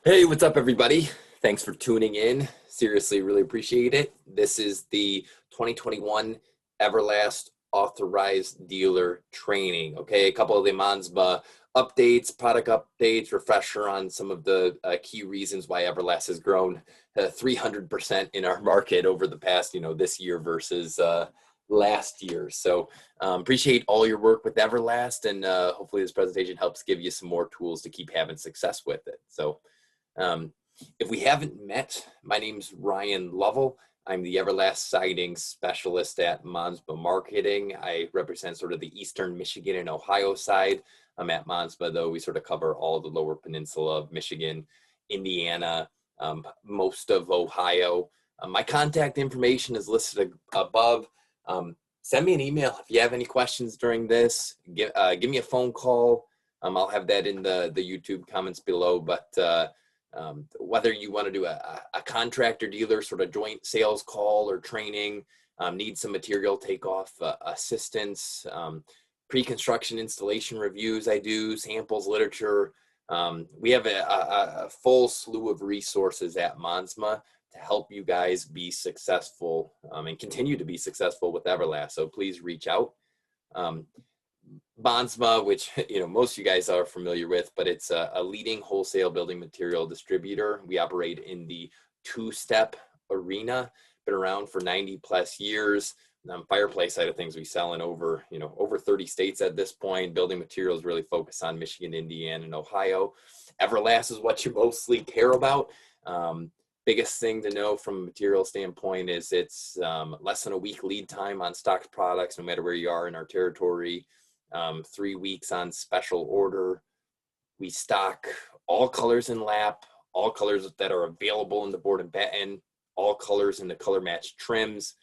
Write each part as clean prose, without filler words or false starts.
Hey, what's up, everybody? Thanks for tuning in. Seriously, really appreciate it. This is the 2021 Everlast Authorized Dealer Training. Okay, a couple of the Monsma updates, product updates, refresher on some of the key reasons why Everlast has grown 300% in our market over the past, this year versus last year. So appreciate all your work with Everlast, and hopefully this presentation helps give you some more tools to keep having success with it. So if we haven't met, my name's Ryan Lovell. I'm the Everlast Siding Specialist at Monsma Marketing. I represent sort of the Eastern Michigan and Ohio side. I'm at Monsma, though we sort of cover all the lower peninsula of Michigan, Indiana, most of Ohio. My contact information is listed above. Send me an email if you have any questions during this. Give me a phone call. I'll have that in the YouTube comments below, but whether you want to do a contractor dealer sort of joint sales call or training, need some material takeoff assistance, pre-construction installation reviews I do, samples, literature. We have a full slew of resources at Monsma to help you guys be successful and continue to be successful with Everlast. So please reach out. Monsma, which most of you guys are familiar with, but it's a leading wholesale building material distributor. We operate in the two-step arena, been around for 90 plus years. Fireplace side of things, we sell in over 30 states at this point. Building materials really focus on Michigan, Indiana, and Ohio. Everlast is what you mostly care about. Biggest thing to know from a material standpoint is it's less than a week lead time on stocked products, no matter where you are in our territory. 3 weeks on special order. We stock all colors in lap, all colors that are available in the board and batten, all colors in the color match trims.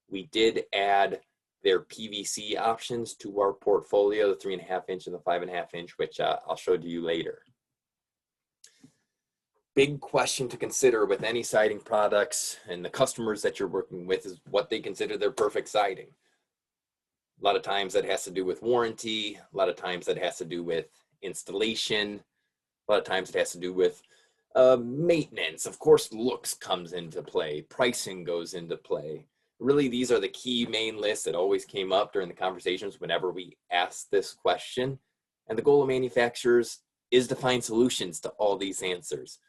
We did add their PVC options to our portfolio, the 3.5 inch and the 5.5 inch, which I'll show to you later. Big question to consider with any siding products and the customers that you're working with is what they consider their perfect siding. A lot of times that has to do with warranty. A lot of times that has to do with installation. A lot of times it has to do with maintenance. Of course, looks comes into play. Pricing goes into play. Really, these are the key main lists that always came up during the conversations whenever we asked this question. And the goal of manufacturers is to find solutions to all these answers.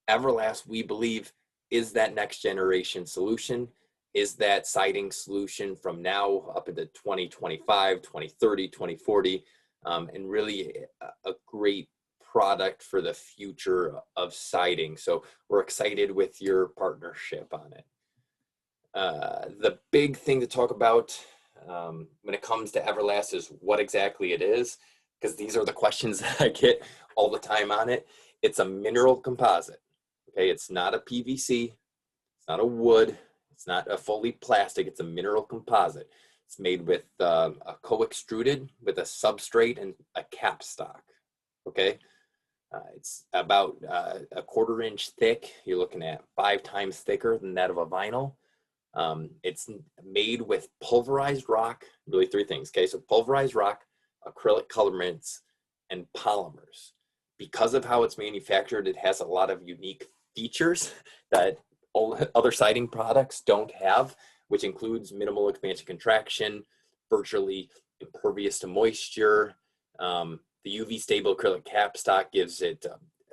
Everlast, we believe, is that next generation solution. Is that siding solution from now up into 2025, 2030, 2040, and really a great product for the future of siding. So we're excited with your partnership on it. The big thing to talk about when it comes to Everlast is what exactly it is, because these are the questions that I get all the time on it. It's a mineral composite. Okay, it's not a PVC, it's not a wood, it's not a fully plastic, it's a mineral composite. It's made with a co-extruded with a substrate and a capstock, okay? It's about a 1/4 inch thick. You're looking at 5 times thicker than that of a vinyl. It's made with pulverized rock, really 3 things, okay? So pulverized rock, acrylic colorants, and polymers. Because of how it's manufactured, it has a lot of unique features that all other siding products don't have, which includes minimal expansion contraction, virtually impervious to moisture. The UV stable acrylic capstock gives it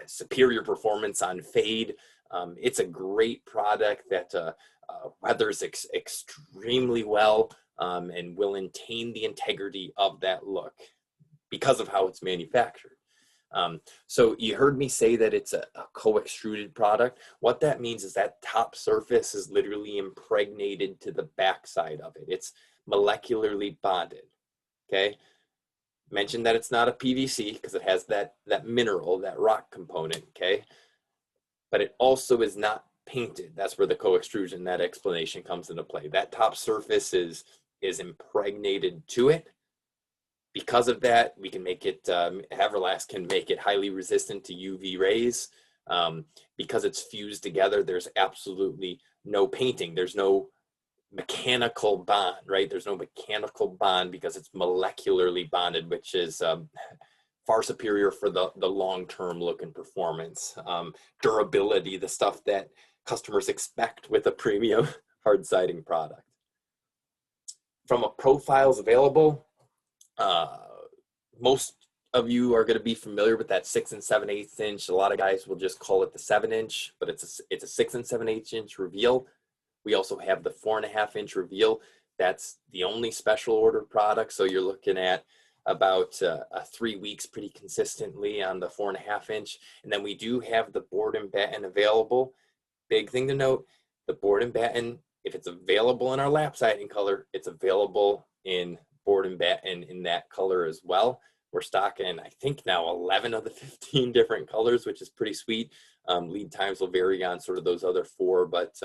superior performance on fade. It's a great product that weathers extremely well and will maintain the integrity of that look because of how it's manufactured. So you heard me say that it's a co-extruded product. What that means is that top surface is literally impregnated to the backside of it. It's molecularly bonded, okay? Mentioned that it's not a PVC because it has that mineral, that rock component, okay? But it also is not painted. That's where the co-extrusion, that explanation comes into play. That top surface is impregnated to it. Because of that, we can make it, Everlast can make it highly resistant to UV rays. Because it's fused together, there's absolutely no painting. There's no mechanical bond, right? There's no mechanical bond because it's molecularly bonded, which is far superior for the long-term look and performance. Durability, the stuff that customers expect with a premium hard siding product. From a profiles available, most of you are going to be familiar with that 6 7/8 inch. A lot of guys will just call it the 7-inch, but it's a 6 7/8 inch reveal. We also have the 4.5 inch reveal. That's the only special order product. So you're looking at about 3 weeks pretty consistently on the 4.5 inch. And then we do have the board and batten available. Big thing to note, the board and batten, if it's available in our lap siding color, it's available in board and batten in that color as well. We're stocking, I think now 11 of the 15 different colors, which is pretty sweet. Lead times will vary on sort of those other 4, but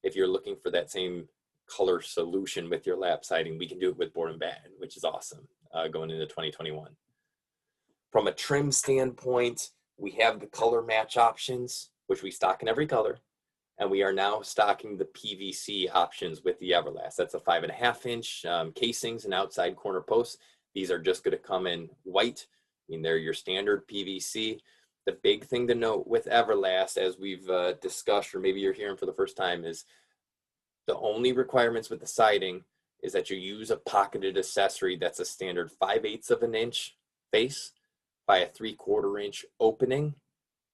if you're looking for that same color solution with your lap siding, we can do it with board and batten, which is awesome going into 2021. From a trim standpoint, we have the color match options, which we stock in every color. And we are now stocking the PVC options with the Everlast. That's a 5.5 inch casings and outside corner posts. These are just going to come in white. I mean, they're your standard PVC. The big thing to note with Everlast, as we've discussed, or maybe you're hearing for the first time, is the only requirements with the siding is that you use a pocketed accessory that's a standard 5/8 of an inch face by a 3/4 inch opening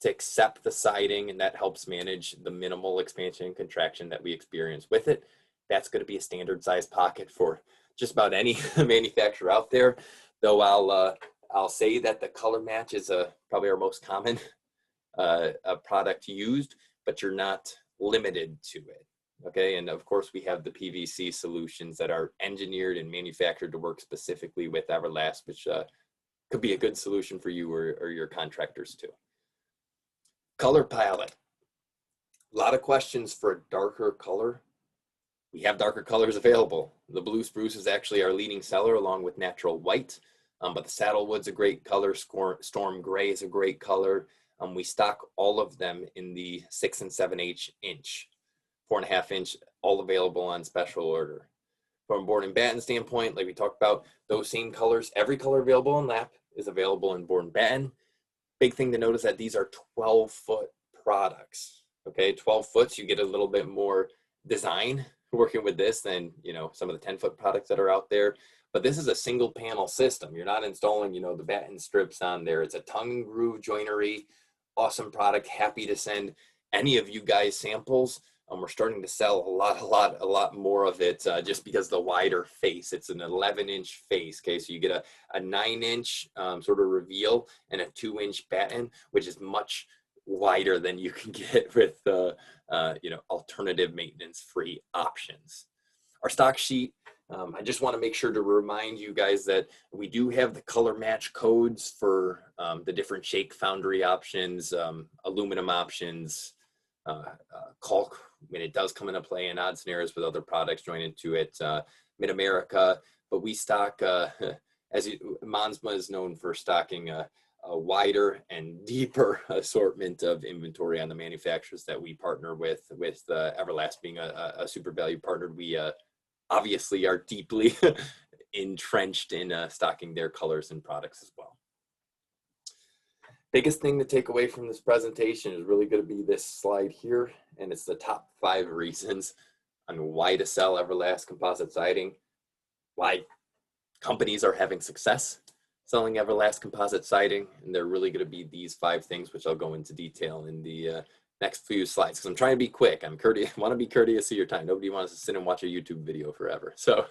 to accept the siding, and that helps manage the minimal expansion and contraction that we experience with it. That's going to be a standard size pocket for just about any manufacturer out there, though I'll say that the color match is probably our most common product used, but you're not limited to it. Okay, and of course we have the PVC solutions that are engineered and manufactured to work specifically with Everlast, which could be a good solution for you or your contractors too. Color palette. A lot of questions for a darker color. We have darker colors available. The blue spruce is actually our leading seller along with natural white, but the saddlewood's a great color. Storm gray is a great color. We stock all of them in the 6 7/8 inch, 4.5 inch, all available on special order. From a board and batten standpoint, like we talked about, those same colors, every color available in lap is available in board and batten. Big thing to notice that these are 12-foot products. Okay, 12 foot, you get a little bit more design working with this than some of the 10-foot products that are out there. But this is a single panel system. You're not installing the batten strips on there. It's a tongue and groove joinery, awesome product. Happy to send any of you guys samples. We're starting to sell a lot more of it just because the wider face. It's an 11-inch face. Okay, so you get a 9-inch sort of reveal and a 2-inch batten, which is much wider than you can get with alternative maintenance-free options. Our stock sheet. I just want to make sure to remind you guys that we do have the color match codes for the different shake foundry options, aluminum options, caulk when it does come into play, and odds and errors with other products join into it, Mid-America. But we stock, Monsma is known for stocking a wider and deeper assortment of inventory on the manufacturers that we partner with Everlast being a super value partner. We obviously are deeply entrenched in stocking their colors and products as well. Biggest thing to take away from this presentation is really going to be this slide here, and it's the top 5 reasons on why to sell Everlast composite siding, why companies are having success selling Everlast composite siding, and they're really going to be these 5 things, which I'll go into detail in the next few slides, because I'm trying to be quick. I'm courteous, want to be courteous of your time. Nobody wants to sit and watch a YouTube video forever. So,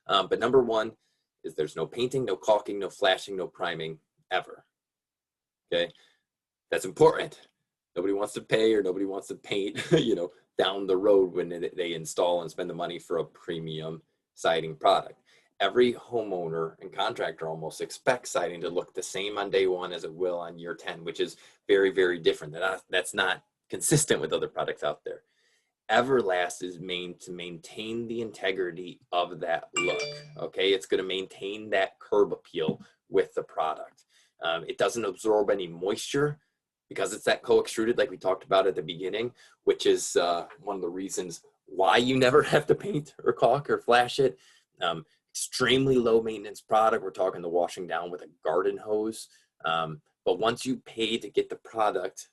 but number 1 is there's no painting, no caulking, no flashing, no priming ever. Okay, that's important. Nobody wants to pay or nobody wants to paint, down the road when they install and spend the money for a premium siding product. Every homeowner and contractor almost expects siding to look the same on day 1 as it will on year 10, which is very, very different. That's not consistent with other products out there. Everlast is made to maintain the integrity of that look. Okay, it's going to maintain that curb appeal with the product. It doesn't absorb any moisture because it's that co-extruded like we talked about at the beginning, which is one of the reasons why you never have to paint or caulk or flash it. Extremely low maintenance product. We're talking the washing down with a garden hose But once you pay to get the product,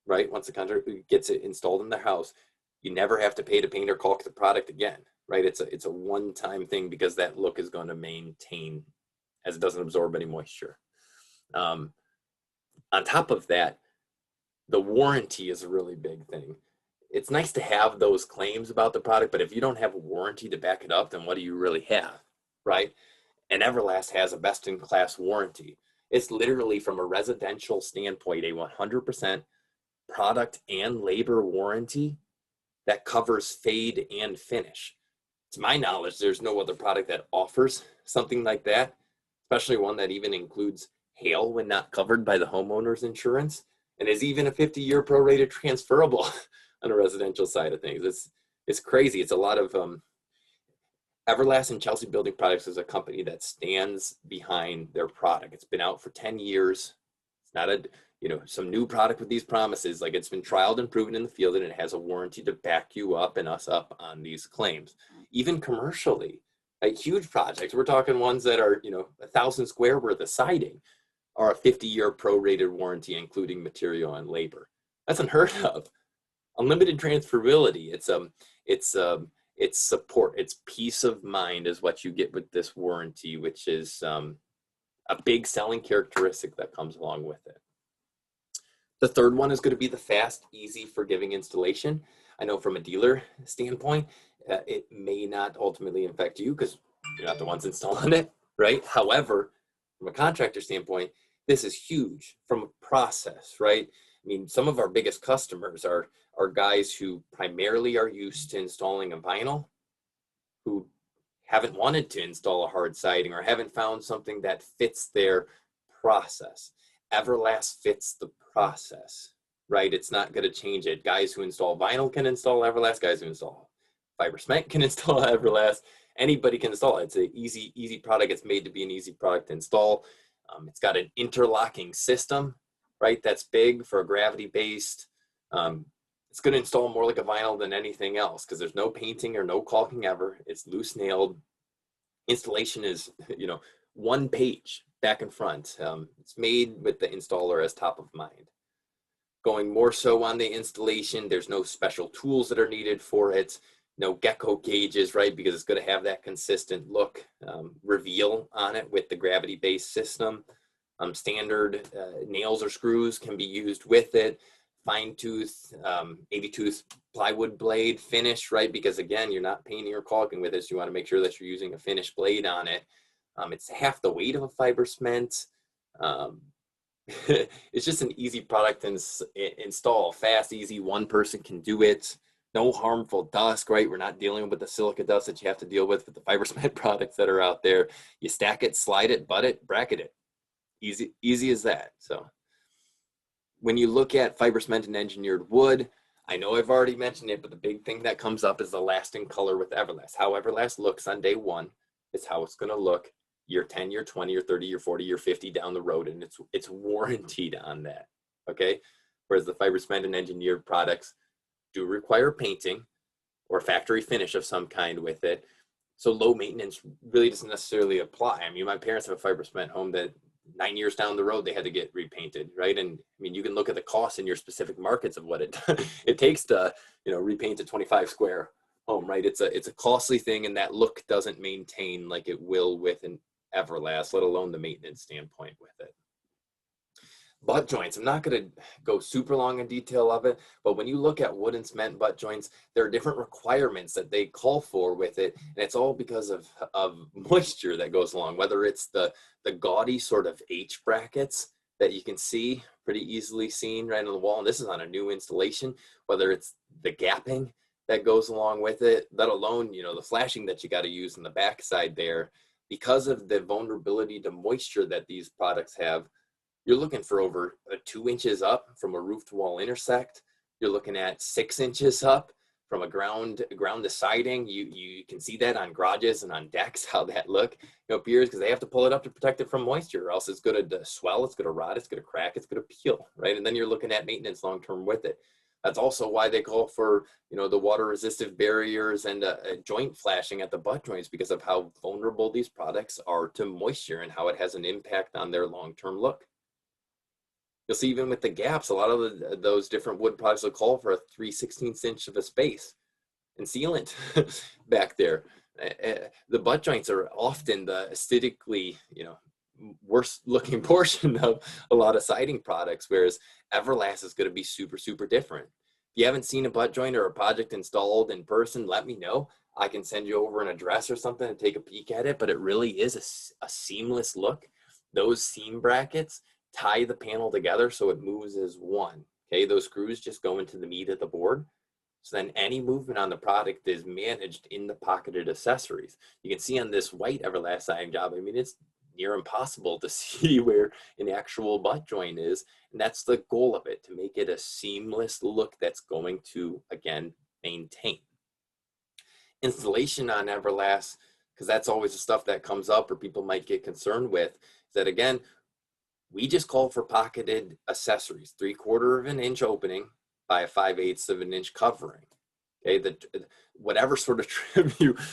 right, once the contractor gets it installed in their house, you never have to pay to paint or caulk the product again, right? It's a one-time thing because that look is going to maintain as it doesn't absorb any moisture. On top of that, the warranty is a really big thing. It's nice to have those claims about the product, but if you don't have a warranty to back it up, then what do you really have, right? And Everlast has a best-in-class warranty. It's literally, from a residential standpoint, a 100% product and labor warranty that covers fade and finish. To my knowledge, there's no other product that offers something like that, especially one that even includes hail when not covered by the homeowner's insurance, and is even a 50-year prorated transferable on the residential side of things. It's crazy. It's a lot of Everlast and Chelsea Building Products is a company that stands behind their product. It's been out for 10 years. It's not some new product with these promises. Like, it's been trialed and proven in the field, and it has a warranty to back you up and us up on these claims. Even commercially, like huge projects, we're talking ones that are, 1,000 square worth of siding, are a 50-year prorated warranty, including material and labor. That's unheard of. Unlimited transferability. It's support. It's peace of mind is what you get with this warranty, which is a big selling characteristic that comes along with it. The third one is going to be the fast, easy, forgiving installation. I know from a dealer standpoint, it may not ultimately affect you because you're not the ones installing it, right? However, from a contractor standpoint, this is huge from a process, right? I mean, some of our biggest customers are guys who primarily are used to installing a vinyl, who haven't wanted to install a hard siding or haven't found something that fits their process. Everlast fits the process, right? It's not going to change it. Guys who install vinyl can install Everlast. Guys who install fiber cement can install Everlast. Anybody can install it. It's an easy product. It's made to be an easy product to install. It's got an interlocking system, right? That's big for a gravity-based. It's going to install more like a vinyl than anything else because there's no painting or no caulking ever. It's loose nailed. Installation is, one page back and front. It's made with the installer as top of mind. Going more so on the installation, there's no special tools that are needed for it. No gecko gauges, right? Because it's going to have that consistent look reveal on it with the gravity-based system. Standard nails or screws can be used with it. Fine tooth, 80 tooth plywood blade finish, right? Because again, you're not painting or caulking with this. You want to make sure that you're using a finished blade on it. It's half the weight of a fiber cement. It's just an easy product to install. Fast, easy, one person can do it. No harmful dust, right? We're not dealing with the silica dust that you have to deal with the fiber cement products that are out there. You stack it, slide it, butt it, bracket it. Easy as that. So when you look at fiber cement and engineered wood, I know I've already mentioned it, but the big thing that comes up is the lasting color with Everlast. How Everlast looks on day one is how it's going to look year 10, year 20, year 30, year 40, year 50 down the road, and it's warranted on that, okay? Whereas the fiber cement and engineered products do require painting or factory finish of some kind with it. So low maintenance really doesn't necessarily apply. I mean, my parents have a fiber cement home that 9 years down the road, they had to get repainted, right? And I mean, you can look at the cost in your specific markets of what it takes to, repaint a 25 square home, right? It's a costly thing, and that look doesn't maintain like it will with an Everlast, let alone the maintenance standpoint with it. Butt joints, I'm not going to go super long in detail of it, but when you look at wood and cement butt joints, there are different requirements that they call for with it, and it's all because of moisture that goes along, whether it's the gaudy sort of H brackets that you can see pretty easily seen right on the wall, and this is on a new installation, whether it's the gapping that goes along with it, let alone, the flashing that you got to use in the backside there, because of the vulnerability to moisture that these products have. You're looking for over 2 inches up from a roof to wall intersect. You're looking at 6 inches up from a ground to siding. You can see that on garages and on decks, how that look appears, because they have to pull it up to protect it from moisture, or else it's going to swell, it's going to rot, it's going to crack, it's going to peel, right? And then you're looking at maintenance long-term with it. That's also why they call for, the water resistive barriers and a joint flashing at the butt joints, because of how vulnerable these products are to moisture and how it has an impact on their long-term look. You'll see even with the gaps, a lot of those different wood products will call for a 3/16 inch of a space and sealant back there. The butt joints are often the aesthetically, worst looking portion of a lot of siding products, whereas Everlast is going to be super, super different. If you haven't seen a butt joint or a project installed in person, let me know. I can send you over an address or something and take a peek at it, but it really is a seamless look. Those seam brackets tie the panel together so it moves as one. Okay, those screws just go into the meat of the board. So then any movement on the product is managed in the pocketed accessories. You can see on this white Everlast siding job, I mean, it's near impossible to see where an actual butt joint is. And that's the goal of it, to make it a seamless look that's going to, again, maintain. Installation on Everlast, because that's always the stuff that comes up or people might get concerned with, is that, again, we just call for pocketed accessories, 3/4 of an inch opening by a 5/8 of an inch covering. Okay, whatever sort of trim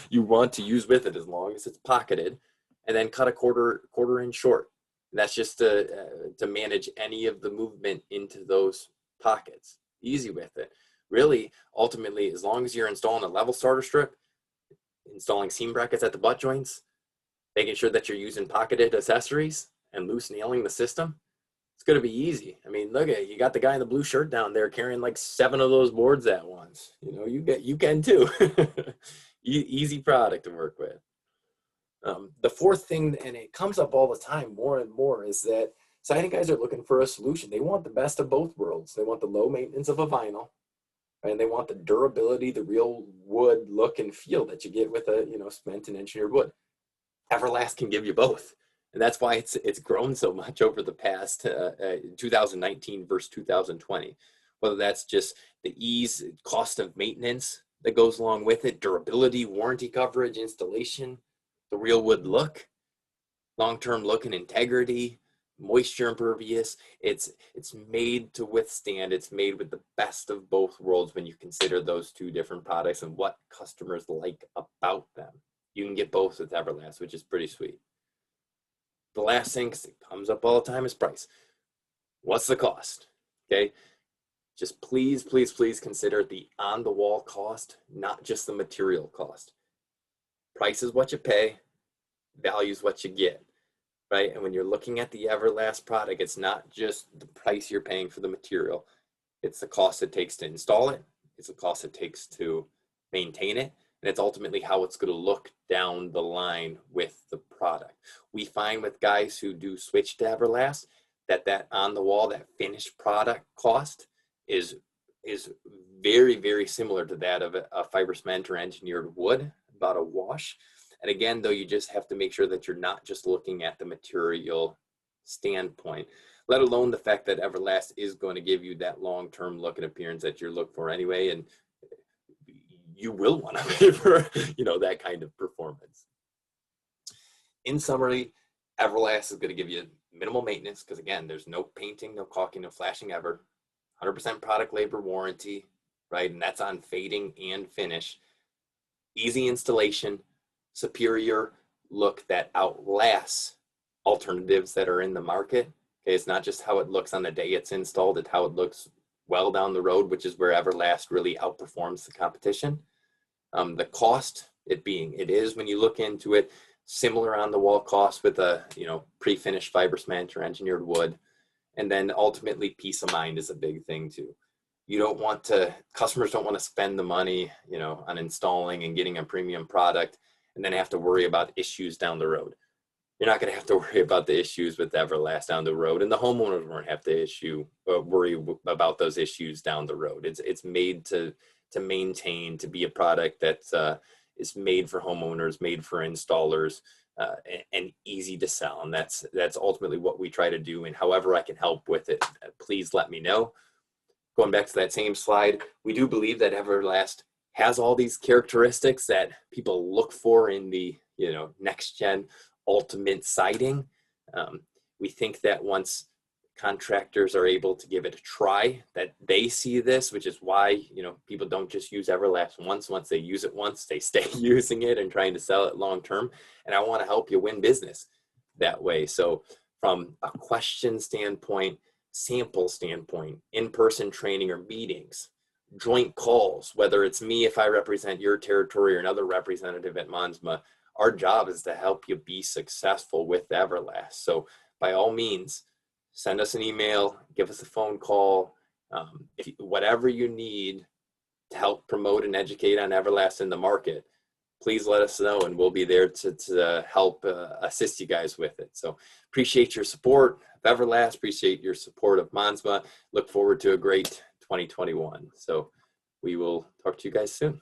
you want to use with it, as long as it's pocketed, and then cut a quarter inch short. And that's just to manage any of the movement into those pockets. Easy with it. Really, ultimately, as long as you're installing a level starter strip, installing seam brackets at the butt joints, making sure that you're using pocketed accessories and loose nailing the system, it's going to be easy. I mean, look at it. You got the guy in the blue shirt down there carrying like 7 of those boards at once. You can too. Easy product to work with. The fourth thing, and it comes up all the time more and more, is that siding guys are looking for a solution. They want the best of both worlds. They want the low maintenance of a vinyl, and they want the durability, the real wood look and feel that you get with a spent and engineered wood. Everlast can give you both. And that's why it's grown so much over the past 2019 versus 2020. Whether that's just the ease, cost of maintenance that goes along with it, durability, warranty coverage, installation, the real wood look, long-term look and integrity, moisture impervious. It's made to withstand. It's made with the best of both worlds when you consider those two different products and what customers like about them. You can get both with Everlast, which is pretty sweet. The last thing, because it comes up all the time, is price. What's the cost? Okay, just please, please, please consider the on-the-wall cost, not just the material cost. Price is what you pay, value is what you get, right? And when you're looking at the Everlast product, it's not just the price you're paying for the material. It's the cost it takes to install it. It's the cost it takes to maintain it. And it's ultimately how it's going to look down the line with the product. We find with guys who do switch to Everlast that on the wall, that finished product cost is very, very similar to that of a fiber cement or engineered wood, about a wash. And again, though, you just have to make sure that you're not just looking at the material standpoint, let alone the fact that Everlast is going to give you that long-term look and appearance that you're looking for anyway. And you will want to pay for, that kind of performance. In summary, Everlast is going to give you minimal maintenance because, again, there's no painting, no caulking, no flashing ever. 100% product labor warranty, right? And that's on fading and finish. Easy installation, superior look that outlasts alternatives that are in the market. Okay, it's not just how it looks on the day it's installed, it's how it looks well down the road, which is where Everlast really outperforms the competition. The cost, it is when you look into it, similar on the wall cost with a pre-finished fiber cement or engineered wood. And then ultimately peace of mind is a big thing too. Customers don't want to spend the money, on installing and getting a premium product and then have to worry about issues down the road. You're not going to have to worry about the issues with Everlast down the road, and the homeowners won't have to worry about those issues down the road. It's made to maintain, to be a product that is made for homeowners, made for installers, and easy to sell. And that's ultimately what we try to do. And however I can help with it, please let me know. Going back to that same slide, we do believe that Everlast has all these characteristics that people look for in the next gen ultimate siding. We think that once contractors are able to give it a try, that they see this, which is why people don't just use Everlast once they use it once, they stay using it and trying to sell it long term. And I want to help you win business that way. So from a question standpoint, sample standpoint, in-person training or meetings, joint calls, whether it's me if I represent your territory or another representative at Monsma, our job is to help you be successful with Everlast. So by all means, send us an email, give us a phone call, whatever you need to help promote and educate on Everlast in the market, please let us know, and we'll be there to help assist you guys with it. So appreciate your support of Everlast, appreciate your support of Monsma. Look forward to a great 2021. So we will talk to you guys soon.